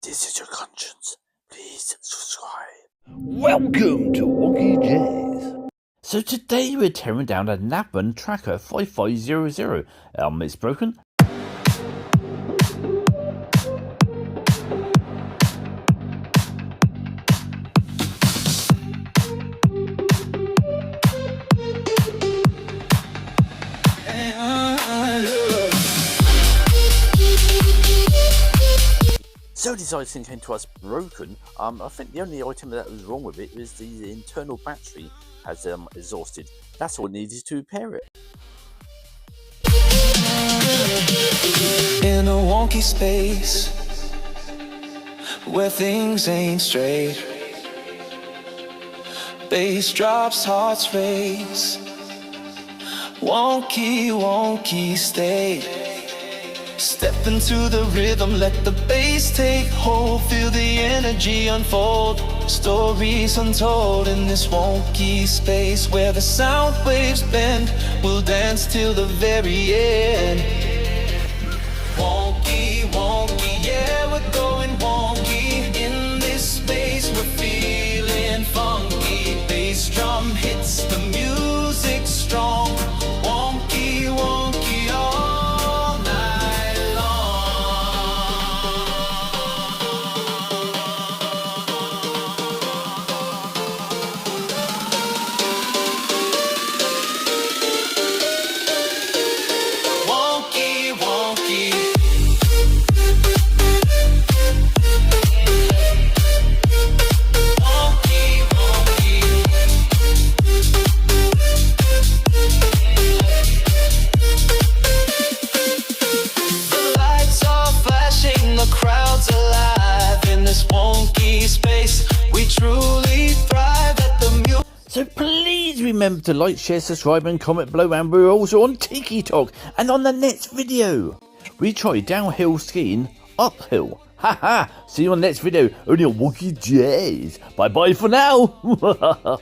this is your conscience. Please subscribe. Welcome to Wonkeyjase. So today we're tearing down a Navman Tracker 5500. It's broken. So this item came to us broken. I think the only item that was wrong with it was the internal battery has exhausted. That's all needed to repair it. In a wonky space where things ain't straight, bass drops, hearts race, wonky state. Step into the rhythm, let the bass take hold, feel the energy unfold. Stories untold in this wonky space where the sound waves bend. We'll dance till the very end. Wonky, yeah, we're going wonky. In this space we're feeling funky. Bass drum hits the music strong. Wonky, all night long. Wonky, the crowd's alive in this wonky space. We truly thrive at the music. So please remember to like, share, subscribe and comment below, and we're also on TikTok and on the next video. We try downhill skiing uphill. Haha, see you on the next video only on Wonkeyjase. Bye bye for now.